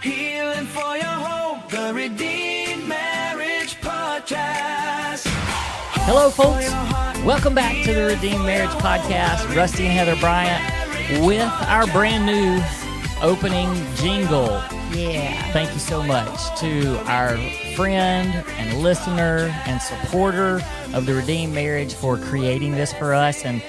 Healing for your home, the Redeemed Marriage Podcast. Hello, folks. Welcome back to the Redeemed Marriage Podcast. Rusty and Heather Bryant with our brand new opening jingle. Yeah. Thank you so much to our friend and listener and supporter of the Redeemed Marriage for creating this for us. And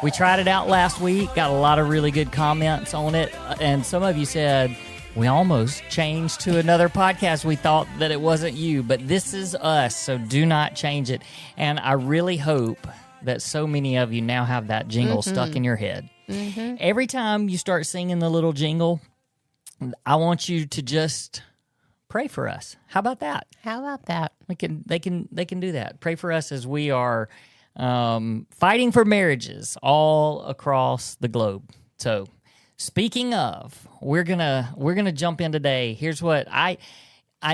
we tried it out last week, got a lot of really good comments on it. And some of you said, we almost changed to another podcast. We thought that it wasn't you, but this is us, so do not change it. And I really hope that so many of you now have that jingle stuck in your head. Every time you start singing the little jingle, I want you to just pray for us. How about that? How about that? They can do that. Pray for us as we are fighting for marriages all across the globe. So, speaking of, we're gonna jump in today. Here's what I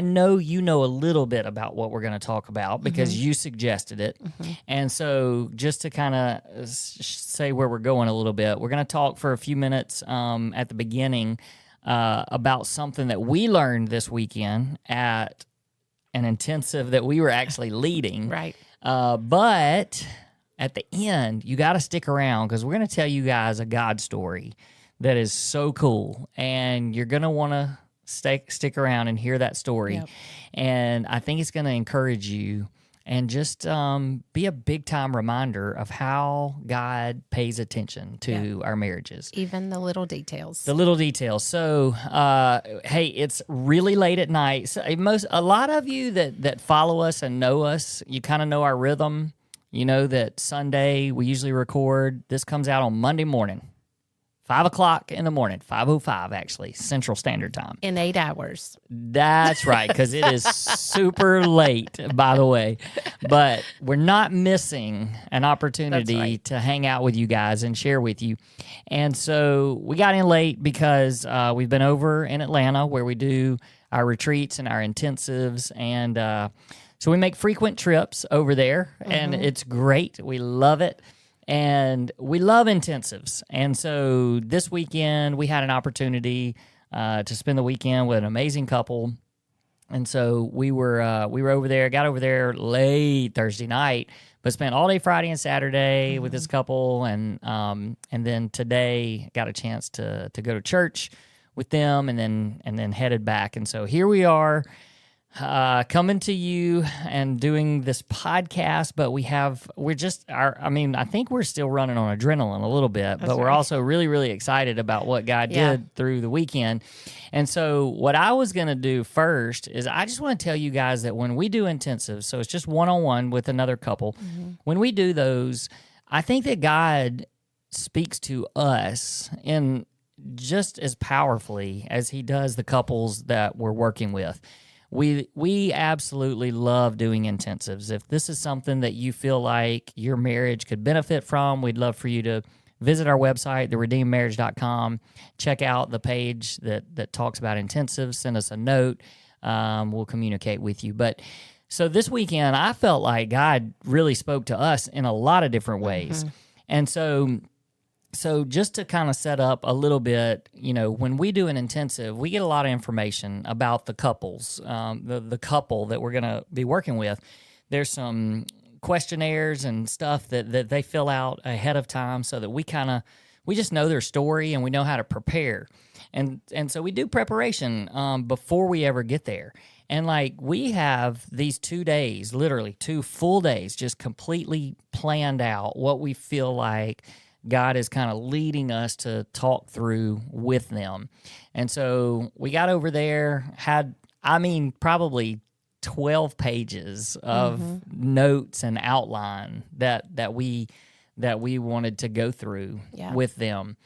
know you know a little bit about what we're going to talk about because you suggested it. And so just to kind of say where we're going a little bit, we're going to talk for a few minutes at the beginning about something that we learned this weekend at an intensive that we were actually leading. Right. But at the end, you got to stick around because we're going to tell you guys a God story that is so cool, and you're going to want to stick around and hear that story. Yep. And I think it's going to encourage you and just be a big-time reminder of how God pays attention to our marriages. Even the little details. The little details. So, hey, it's really late at night. So a lot of you that follow us and know us, you kind of know our rhythm. You know that Sunday we usually record. This comes out on Monday morning. 5 o'clock in the morning, 5:05 actually, Central Standard Time. In 8 hours. That's right, because it is super late, by the way. But we're not missing an opportunity to hang out with you guys and share with you. And so we got in late because we've been over in Atlanta where we do our retreats and our intensives. And so we make frequent trips over there, and it's great. We love it. And we love intensives. And so this weekend, we had an opportunity to spend the weekend with an amazing couple. And so we were over there, got over there late Thursday night, but spent all day Friday and Saturday with this couple. And then today got a chance to go to church with them and then headed back. And so here we are. Coming to you and doing this podcast, but I think we're still running on adrenaline a little bit, but we're also really, really excited about what God did through the weekend. And so what I was going to do first is I just want to tell you guys that when we do intensives, so it's just one-on-one with another couple, when we do those, I think that God speaks to us in just as powerfully as he does the couples that we're working with. We absolutely love doing intensives. If this is something that you feel like your marriage could benefit from, we'd love for you to visit our website, theredeemedmarriage.com. Check out the page that talks about intensives. Send us a note. We'll communicate with you. But so this weekend, I felt like God really spoke to us in a lot of different ways. And so just to kind of set up a little bit, when we do an intensive, we get a lot of information about the couples, the couple that we're going to be working with. There's some questionnaires and stuff that they fill out ahead of time so that we just know their story and we know how to prepare. And so we do preparation before we ever get there. And we have these 2 days, literally 2 full days, just completely planned out what we feel like God is kind of leading us to talk through with them. And so we got over there, probably 12 pages of notes and outline that we wanted to go through with them.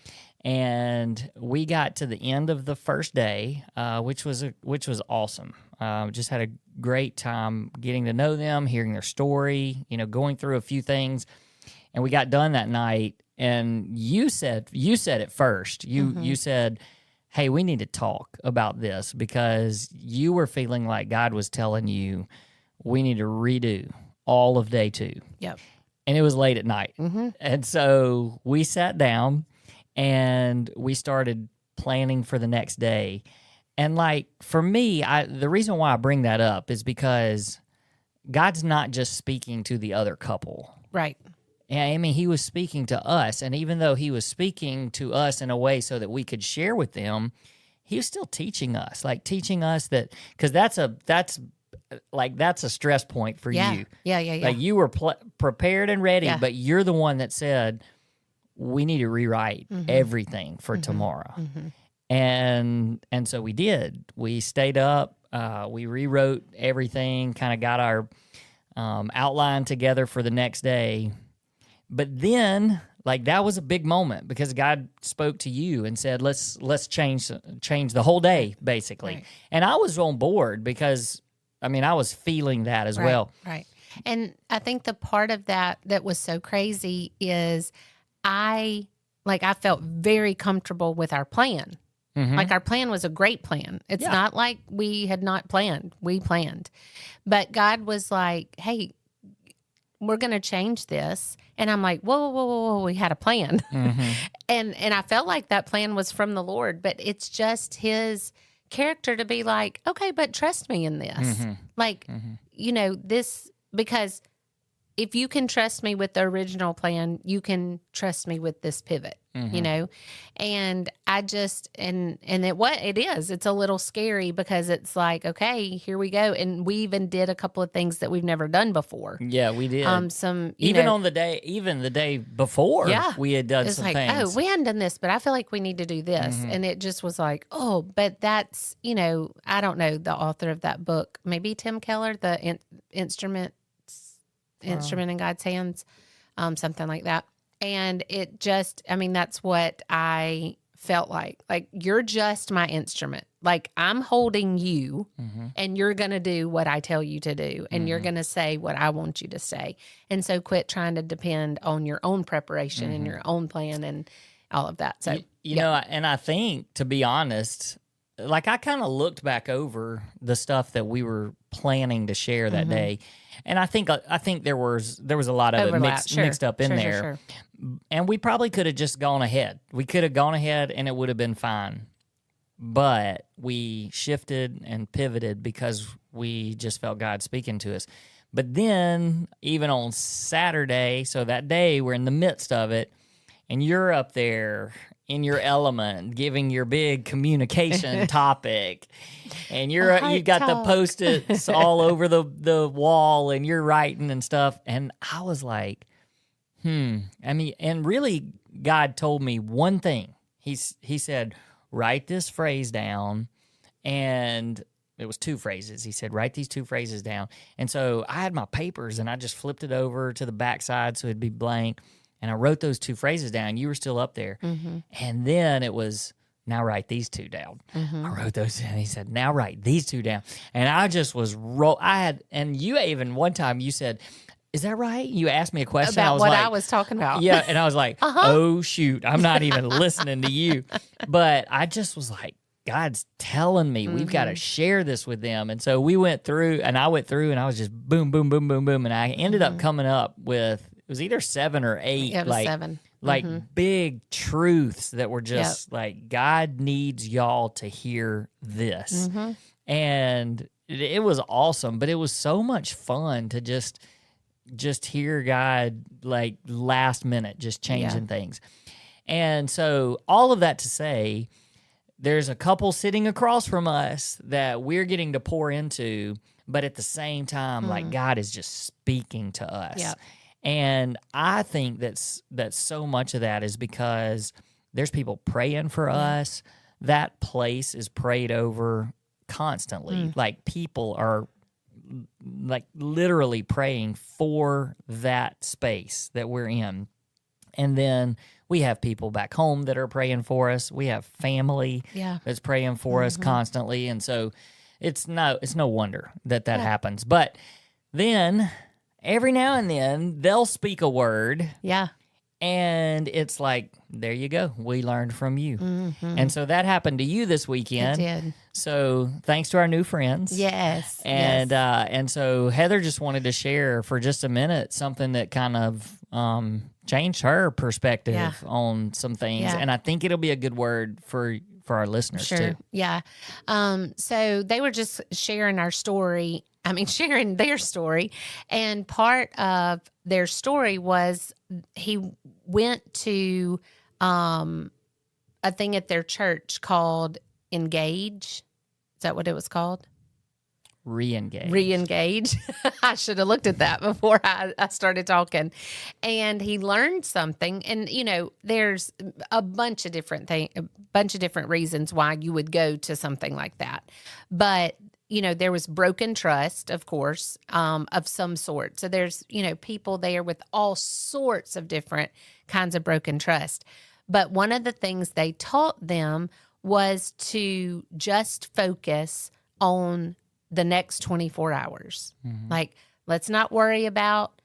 And we got to the end of the first day, which was awesome. Just had a great time getting to know them, hearing their story, going through a few things. And we got done that night. And you said it first. You said, hey, we need to talk about this because you were feeling like God was telling you we need to redo all of day 2. Yep. And it was late at night. And so we sat down and we started planning for the next day. And like for me, the reason why I bring that up is because God's not just speaking to the other couple. Right. Yeah, I mean, he was speaking to us, and even though he was speaking to us in a way so that we could share with them, he was still teaching us that, because that's a stress point for you. Yeah. Like you were prepared and ready, Yeah. but you're the one that said, we need to rewrite everything for tomorrow. And so we did. We stayed up. We rewrote everything, kind of got our outline together for the next day. But then, like, that was a big moment because God spoke to you and said, let's change the whole day, basically. Right. And I was on board because, I mean, I was feeling that as well. Right. And I think the part of that was so crazy is I felt very comfortable with our plan. Like our plan was a great plan. It's not like we had not planned. We planned. But God was like, hey, we're going to change this. And I'm like, whoa, we had a plan. And I felt like that plan was from the Lord, but it's just his character to be like, okay, but trust me in this. Like, this, because if you can trust me with the original plan, you can trust me with this pivot, and I just, and it's a little scary because it's like, okay, here we go. And we even did a couple of things that we've never done before. Yeah, we did. Even the day before, we had done it's some like, things. oh, we hadn't done this, but I feel like we need to do this. And it just was like, oh, but that's, I don't know the author of that book, maybe Tim Keller, the instrument in God's hands, something like that. And it just, that's what I felt like you're just my instrument. Like I'm holding you and you're going to do what I tell you to do. And you're going to say what I want you to say. And so quit trying to depend on your own preparation and your own plan and all of that. So, you know, and I think, to be honest, like I kind of looked back over the stuff that we were planning to share that day. And I think there was a lot of Overlap. it mixed up in there. Sure. And we probably could have just gone ahead. We could have gone ahead and it would have been fine. But we shifted and pivoted because we just felt God speaking to us. But then, even on Saturday, so that day, we're in the midst of it, and you're up there in your element, giving your big communication topic, and you've got the Post-its all over the wall, and you're writing and stuff. And I was like, and really, God told me one thing. He said, write this phrase down, and it was two phrases. He said, write these two phrases down. And so I had my papers, and I just flipped it over to the backside so it'd be blank. And I wrote those two phrases down. You were still up there. And then it was, now write these two down. I wrote those down. He said, now write these two down. And I just was and you even one time you said, is that right? You asked me a question. About I was what like, I was talking about. Yeah. And I was like, oh, shoot, I'm not even listening to you. But I just was like, God's telling me we've got to share this with them. And so we went through, and I went through, and I was just boom, boom, boom, boom, boom. And I ended up coming up with, it was either 7 or 8. It was 7. Like big truths that were just like, God needs y'all to hear this. And it was awesome, but it was so much fun to just hear God like last minute just changing things. And so all of that to say, there's a couple sitting across from us that we're getting to pour into, but at the same time, like God is just speaking to us. Yep. And I think that so much of that is because there's people praying for us. That place is prayed over constantly. Like people are like literally praying for that space that we're in. And then we have people back home that are praying for us. We have family that's praying for us constantly. And so it's no wonder that happens. But then every now and then they'll speak a word. Yeah. And it's like, there you go. We learned from you. And so that happened to you this weekend. It did. So thanks to our new friends. Yes. And so Heather just wanted to share for just a minute something that kind of changed her perspective on some things. Yeah. And I think it'll be a good word for for our listeners Sure. too. Yeah. So they were just sharing our story. I mean, sharing their story. And part of their story was he went to a thing at their church called Engage. Is that what it was called? Re-engage. Re-engage. I should have looked at that before I started talking. And he learned something. And, there's a bunch of different reasons why you would go to something like that. But, there was broken trust, of course, of some sort. So there's, people there with all sorts of different kinds of broken trust. But one of the things they taught them was to just focus on the next 24 hours. Like, let's not worry about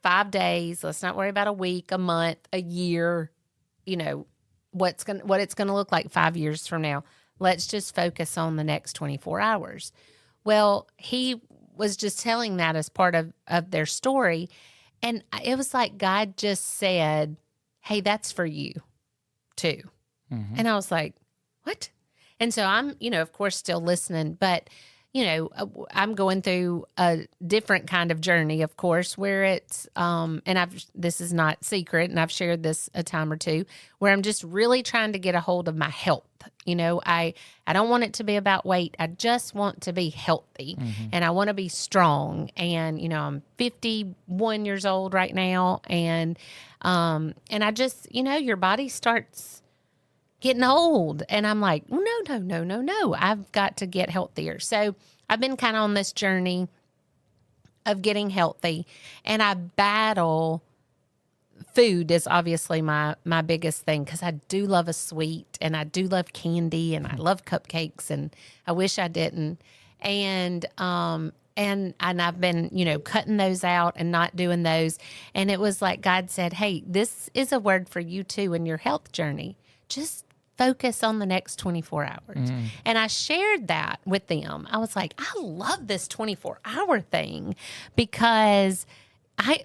5 days. Let's not worry about a week, a month, a year, what it's going to look like 5 years from now. Let's just focus on the next 24 hours. Well, he was just telling that as part of their story. And it was like God just said, hey, that's for you too. And I was like, what? And so I'm, of course, still listening, but I'm going through a different kind of journey, of course, where it's, and this is not secret, and I've shared this a time or two, where I'm just really trying to get a hold of my health. I don't want it to be about weight. I just want to be healthy, and I want to be strong. And, I'm 51 years old right now, and I just, your body starts getting old. And I'm like, no. I've got to get healthier. So I've been kind of on this journey of getting healthy, and I battle food is obviously my biggest thing, because I do love a sweet, and I do love candy, and I love cupcakes, and I wish I didn't. And I've been, cutting those out and not doing those. And it was like God said, hey, this is a word for you too in your health journey. Just focus on the next 24 hours. And I shared that with them. I was like, I love this 24-hour thing, because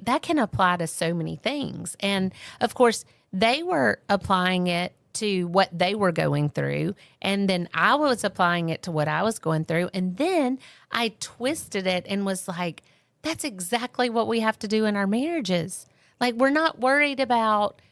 that can apply to so many things. And of course, they were applying it to what they were going through. And then I was applying it to what I was going through. And then I twisted it and was like, that's exactly what we have to do in our marriages. Like, we're not worried about,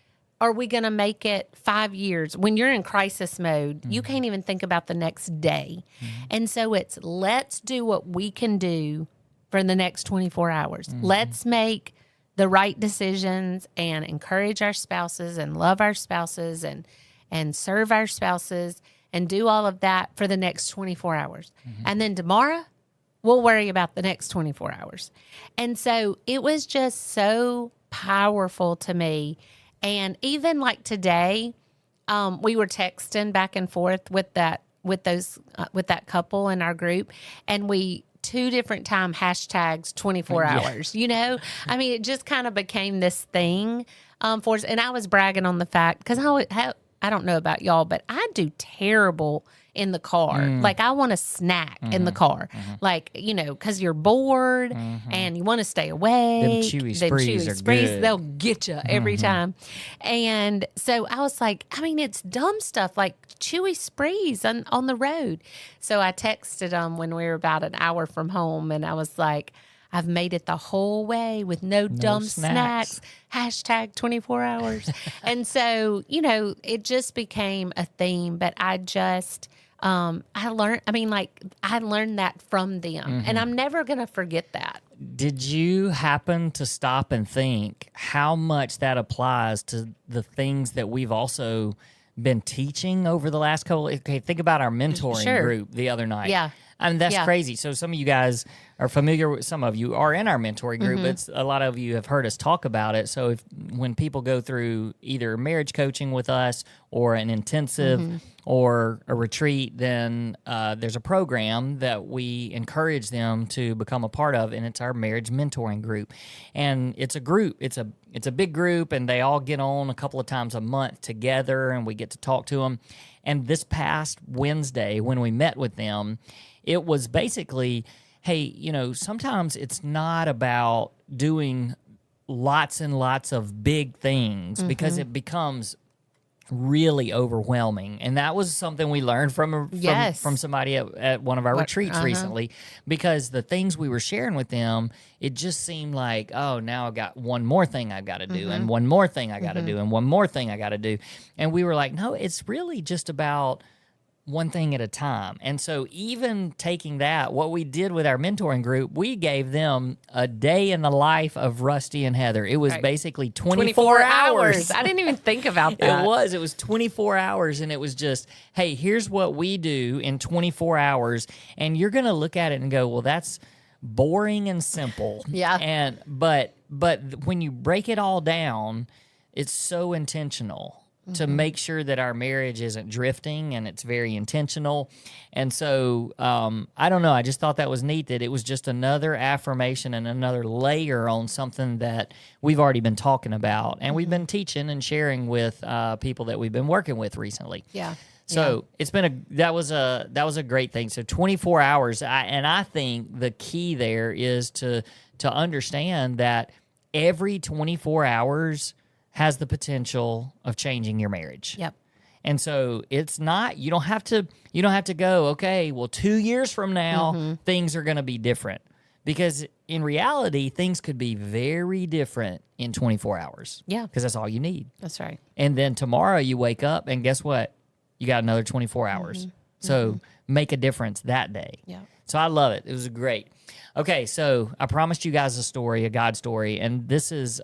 are we going to make it 5 years? When you're in crisis mode, you can't even think about the next day. And so it's, let's do what we can do for the next 24 hours. Let's make the right decisions and encourage our spouses and love our spouses and serve our spouses and do all of that for the next 24 hours. And then tomorrow, we'll worry about the next 24 hours. And so it was just so powerful to me. And even like today, we were texting back and forth with that couple in our group, and we 2 different time hashtags 24 hours. I mean, it just kind of became this thing for us. And I was bragging on the fact, because I don't know about y'all, but I do terrible in the car. Like, I want a snack in the car. Like, because you're bored and you want to stay awake. Them Chewy Sprees are good. They'll get you every time. And so I was like, I mean, it's dumb stuff like Chewy Sprees on the road. So I texted them when we were about an hour from home, and I was like, I've made it the whole way with no dumb snacks. Hashtag 24 hours. And so, it just became a theme, but I just, I learned that from them, and I'm never going to forget that. Did you happen to stop and think how much that applies to the things that we've also been teaching over the last couple? Okay, think about our mentoring group the other night. Yeah. I mean, that's crazy. So some of you guys are familiar with, some of you are in our mentoring group, but a lot of you have heard us talk about it. So when people go through either marriage coaching with us or an intensive or a retreat, then there's a program that we encourage them to become a part of, and it's our marriage mentoring group. And it's a group. It's a big group, and they all get on a couple of times a month together, and we get to talk to them. And this past Wednesday, when we met with them, it was basically, hey, sometimes it's not about doing lots and lots of big things, because it becomes really overwhelming. And that was something we learned from somebody at one of our retreats recently, because the things we were sharing with them, it just seemed like, oh, now I've got one more thing I've got to do, and one more thing I got to do, and one more thing I got to do. And we were like, no, it's really just about one thing at a time. And so even taking that, what we did with our mentoring group, we gave them a day in the life of Rusty and Heather. It was basically 24 hours. I didn't even think about that. It was 24 hours, and it was just, hey, here's what we do in 24 hours. And you're going to look at it and go, well, that's boring and simple. Yeah. But when you break it all down, it's so intentional to make sure that our marriage isn't drifting, and it's very intentional. And so, I don't know, I just thought that was neat, that it was just another affirmation and another layer on something that we've already been talking about, and we've been teaching and sharing with people that we've been working with recently. Yeah. So it's been that was a great thing. So 24 hours, and I think the key there is to understand that every 24 hours has the potential of changing your marriage. Yep. And so it's not, you don't have to go, okay, well, 2 years from now, things are going to be different. Because in reality, things could be very different in 24 hours. Yeah. Because that's all you need. That's right. And then tomorrow you wake up and guess what? You got another 24 hours. So make a difference that day. Yeah. So I love it. It was great. Okay, so I promised you guys a story, a God story, and this is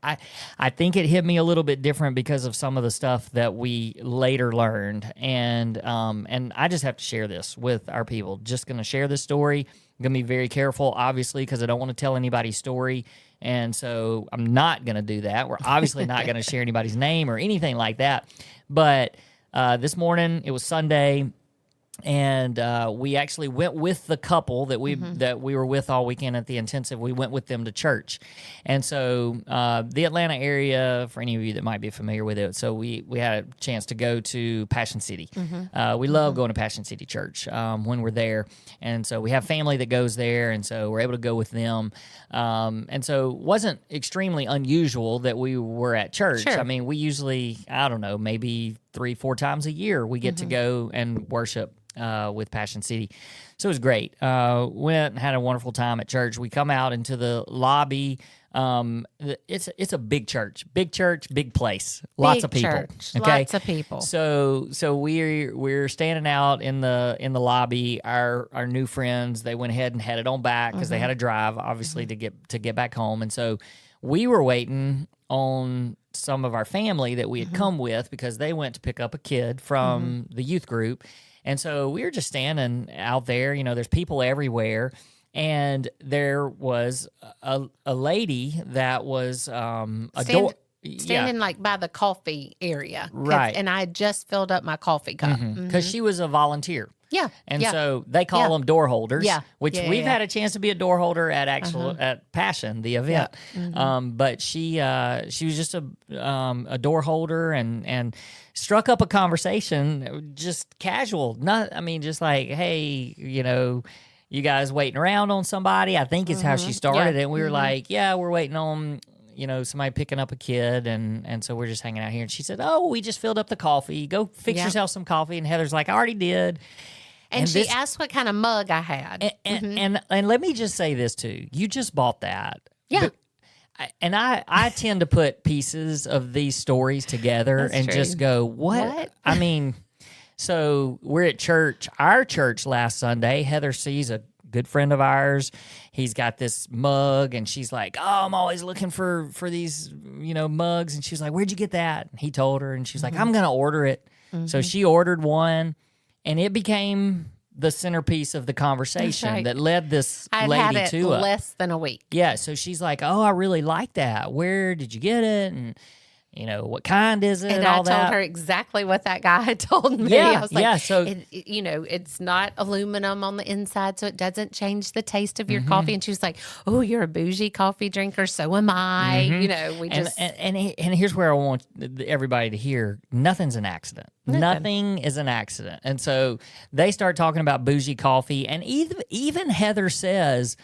I think it hit me a little bit different because of some of the stuff that we later learned, and I just have to share this with our people. Just going to share this story. I'm going to be very careful, obviously, because I don't want to tell anybody's story, and so I'm not going to do that. We're obviously not going to share anybody's name or anything like that. But this morning, it was Sunday, and we actually went with the couple that we were with all weekend at the intensive. We went with them to church. And so the Atlanta area, for any of you that might be familiar with it, so we had a chance to go to Passion City. We love going to Passion City Church when we're there. And so we have family that goes there, and so we're able to go with them. And so it wasn't extremely unusual that we were at church. Sure. I mean, we usually, I don't know, maybe 3-4 times a year we get to go and worship with Passion City. So it was great. Went and had a wonderful time at church. We come out into the lobby. It's a big church, big place, lots of people. Church, lots of people. So we're standing out in the lobby. Our new friends, they went ahead and headed on back because they had to drive, obviously, to get back home. And so we were waiting on some of our family that we had come with because they went to pick up a kid from the youth group. And so we were just standing out there. You know, there's people everywhere. And there was a lady that was standing like by the coffee area. Right. And I had just filled up my coffee cup. Because she was a volunteer. Yeah. And so they call them door holders, which we've had a chance to be a door holder at at Passion, the event. But she was just a door holder and struck up a conversation, just casual. Just like, hey, you guys waiting around on somebody? I think is how she started it. And we were like, yeah, we're waiting on somebody picking up a kid, and so we're just hanging out here. And she said, oh, we just filled up the coffee. Go fix yourself some coffee. And Heather's like, I already did. And she asked what kind of mug I had. And let me just say this too. You just bought that. Yeah. I tend to put pieces of these stories together and just go, what? I mean, so we're at church, our church last Sunday. Heather sees a good friend of ours. He's got this mug, and she's like, oh, I'm always looking for these, mugs. And she's like, where'd you get that? And he told her, and she's like, I'm going to order it. So she ordered one, and it became the centerpiece of the conversation that led this lady to us. Less than a week. Yeah, so she's like, oh, I really like that. Where did you get it? And what kind is it? And I told her exactly what that guy had told me. Yeah, I was like, so it's not aluminum on the inside, so it doesn't change the taste of your coffee. And she was like, oh, you're a bougie coffee drinker, so am I. We just and here's where I want everybody to hear: nothing's an accident. Nothing is an accident. And so they start talking about bougie coffee, and even Heather says,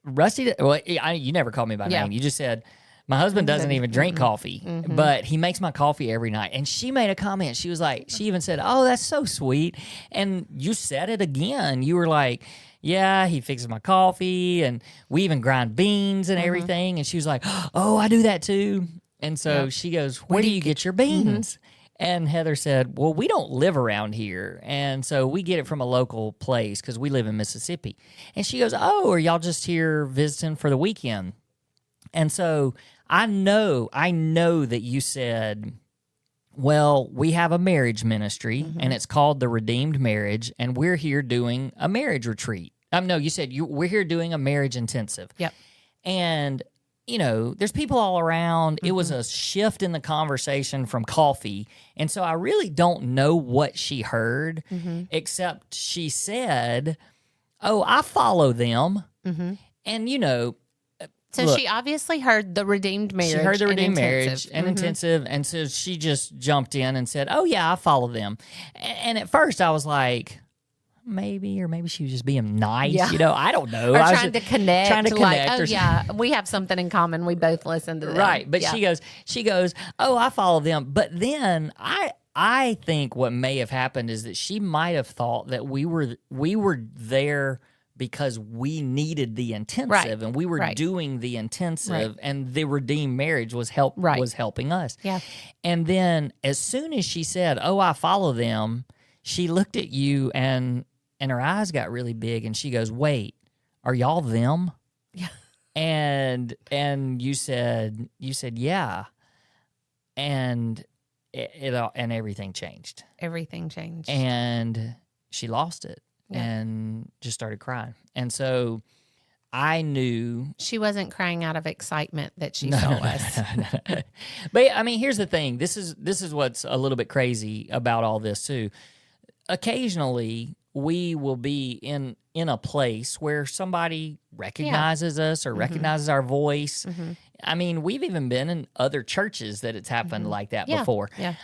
Rusty, well, you never called me by name. You just said, My husband doesn't even drink coffee, but he makes my coffee every night. And she made a comment. She was like, she even said, "Oh, that's so sweet." And you said it again. You were like, "Yeah, he fixes my coffee, and we even grind beans and everything." And she was like, "Oh, I do that too." And so she goes, "Where do you get your beans?" And Heather said, "Well, we don't live around here, and so we get it from a local place because we live in Mississippi." And she goes, "Oh, are y'all just here visiting for the weekend?" And so I know that you said, "Well, we have a marriage ministry, and it's called the Redeemed Marriage, and we're here doing a marriage retreat." No, you said we're here doing a marriage intensive. Yep. And there's people all around. It was a shift in the conversation from coffee. And so I really don't know what she heard, except she said, "Oh, I follow them." And, So look, she obviously heard the Redeemed Marriage. she heard the Redeemed and Marriage and intensive. And so she just jumped in and said, "Oh, yeah, I follow them." And at first I was like, maybe she was just being nice. Yeah. I don't know. Or I was trying to connect. Trying to connect. Like, oh, yeah, we have something in common. We both listen to them. Right. But Yeah. she goes, "Oh, I follow them." But then I think what may have happened is that she might have thought that we were there because we needed the intensive, Right. and we were Right. doing the intensive, Right. and the Redeemed Marriage was helping us. Yeah. And then as soon as she said, "Oh, I follow them," she looked at you and her eyes got really big, and she goes, "Wait, are y'all them?" Yeah. And you said yeah, and and everything changed. Everything changed. And she lost it and just started crying. And so I knew she wasn't crying out of excitement that she saw us. But I mean, here's the thing. This is what's a little bit crazy about all this too. Occasionally we will be in a place where somebody recognizes us or recognizes our voice. I mean, we've even been in other churches that it's happened like that before. Yeah.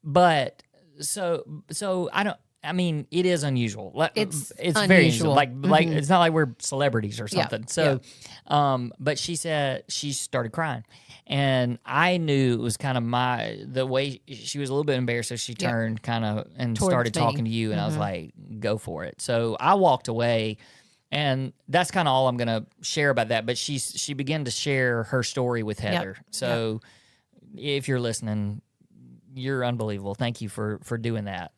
But so I mean, it is unusual. It's very unusual. unusual. Like it's not like we're celebrities or something. Yeah. So, but she said she started crying, and I knew it was kind of the way she was a little bit embarrassed, so she turned kind of and Towards started me. talking to you, and I was like, "Go for it." So I walked away. And that's kind of all I'm going to share about that. But she began to share her story with Heather. So if you're listening, you're unbelievable. Thank you for doing that.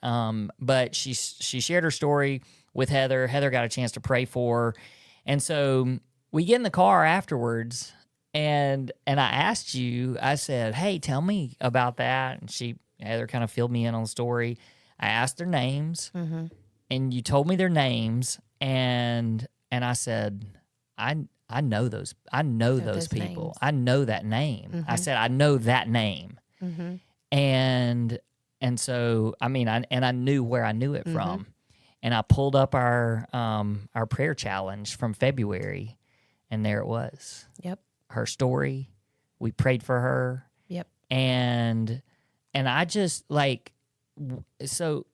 But she shared her story with Heather. Heather got a chance to pray for her. And so we get in the car afterwards, and I asked you, I said, "Hey, tell me about that." And Heather kind of filled me in on the story. I asked their names, and you told me their names. And I said, I know those people. names. I know that name. I said, "I know that name." And so I mean, I knew where I knew it from. And I pulled up our prayer challenge from February, and there it was. Yep. Her story. We prayed for her. Yep. And I just like so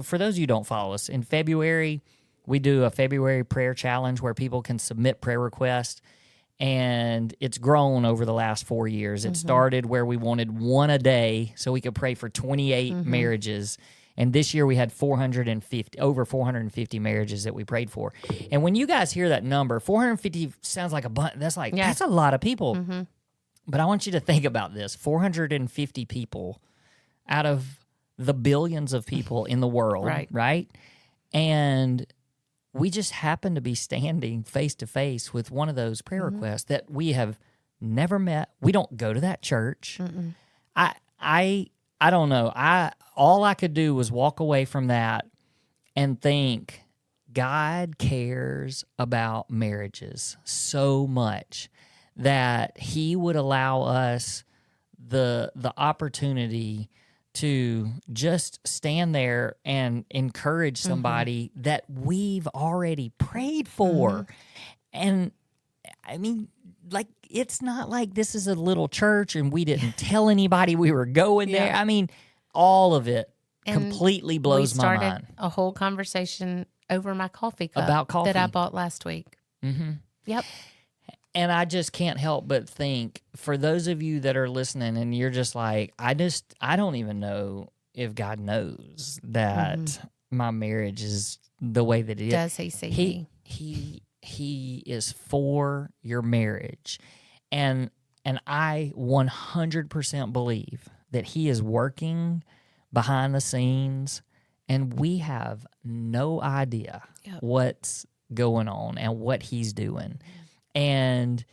for those of you who don't follow us, in February we do a February prayer challenge where people can submit prayer requests, and it's grown over the last 4 years. It started where we wanted one a day so we could pray for 28 marriages, and this year we had over 450 marriages that we prayed for. And when you guys hear that number, 450 sounds like a bunch. That's a lot of people. But I want you to think about this: 450 people out of the billions of people in the world, right? And we just happen to be standing face to face with one of those prayer requests that we have never met. We don't go to that church. I don't know. All I could do was walk away from that and think, God cares about marriages so much that He would allow us the opportunity to just stand there and encourage somebody that we've already prayed for. And I mean, like, it's not like this is a little church and we didn't tell anybody we were going there. I mean, all of it completely blows my mind. We started a whole conversation over my coffee cup About coffee. that I bought last week. Yep. And I just can't help but think, for those of you that are listening and you're just like, I don't even know if God knows that my marriage is the way that it is. Does he see me? He is for your marriage. And I 100% believe that he is working behind the scenes, and we have no idea what's going on and what he's doing. And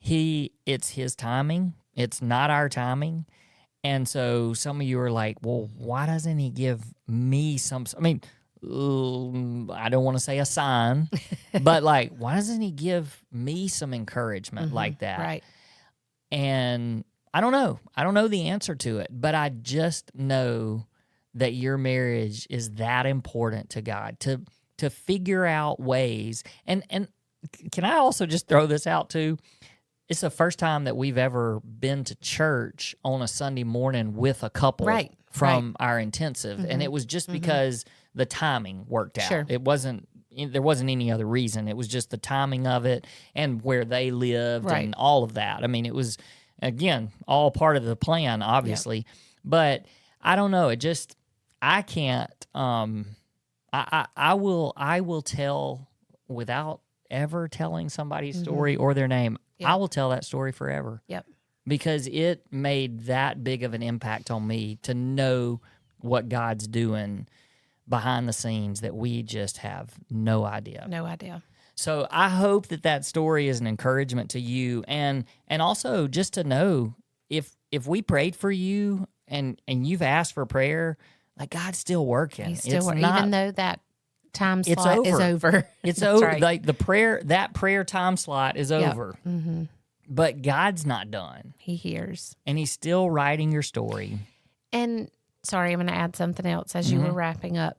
it's his timing. It's not our timing. And so some of you are like, well, why doesn't he give me some, I mean, I don't want to say a sign, but like, why doesn't he give me some encouragement like that? Right. And I don't know. I don't know the answer to it, but I just know that your marriage is that important to God, to figure out ways. And can I also just throw this out too? It's the first time that we've ever been to church on a Sunday morning with a couple from our intensive. And it was just because the timing worked out. Sure. There wasn't any other reason. It was just the timing of it and where they lived and all of that. I mean, it was, again, all part of the plan, obviously. But I don't know. It just, I can't, I will tell without ever telling somebody's story or their name. I will tell that story forever. Yep. Because it made that big of an impact on me to know what God's doing behind the scenes that we just have no idea. No idea. So I hope that story is an encouragement to you, and also just to know if we prayed for you and you've asked for prayer, like, God's still working. He's still working, even though that time slot is over. It's over. Right. Like that prayer time slot is over. Mm-hmm. But God's not done. He hears. And he's still writing your story. And sorry, I'm going to add something else as you were wrapping up.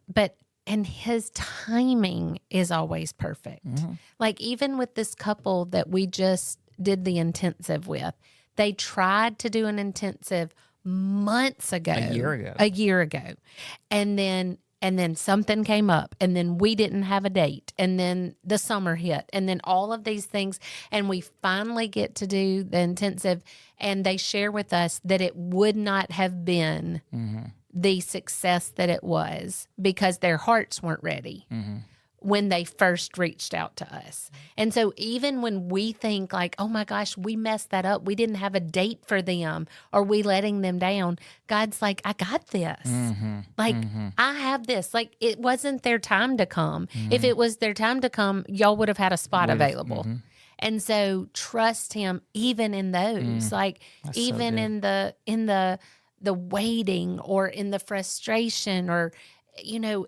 And his timing is always perfect. Like, even with this couple that we just did the intensive with, they tried to do an intensive months ago. A year ago. And then something came up, and then we didn't have a date, and then the summer hit, and then all of these things, and we finally get to do the intensive, and they share with us that it would not have been the success that it was because their hearts weren't ready when they first reached out to us. And so even when we think like, oh my gosh, we messed that up, we didn't have a date for them, or we letting them down, God's like, I got this. Like, I have this. Like, it wasn't their time to come. If it was their time to come, y'all would have had a spot available. And so trust him even in those, like, that's even so in the waiting or in the frustration, or, you know,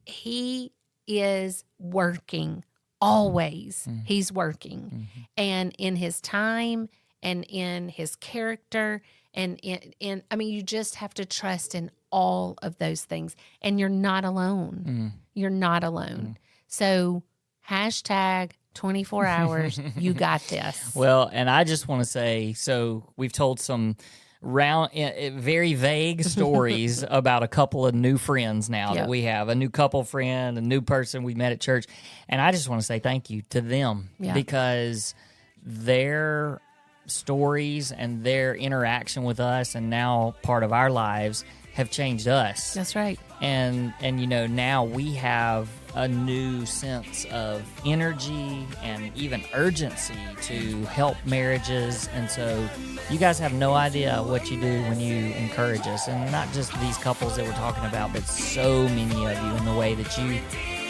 he is working always. He's working, and in his time and in his character, and in I mean, you just have to trust in all of those things, and you're not alone. You're not alone. So hashtag 24 hours, you got this. Well, and I just want to say, so we've told some very vague stories about a couple of new friends now that we have, a new couple friend, a new person we met at church. And I just want to say thank you to them because their stories and their interaction with us, and now part of our lives, have changed us. That's right. And you know, now we have a new sense of energy and even urgency to help marriages. And so you guys have no idea what you do when you encourage us. And not just these couples that we're talking about, but so many of you in the way that you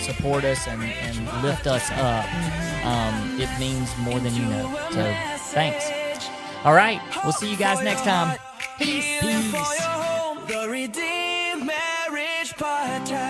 support us and lift us up. It means more than you know. So thanks. All right. We'll see you guys next time. Peace. The Redeemed Marriage Podcast.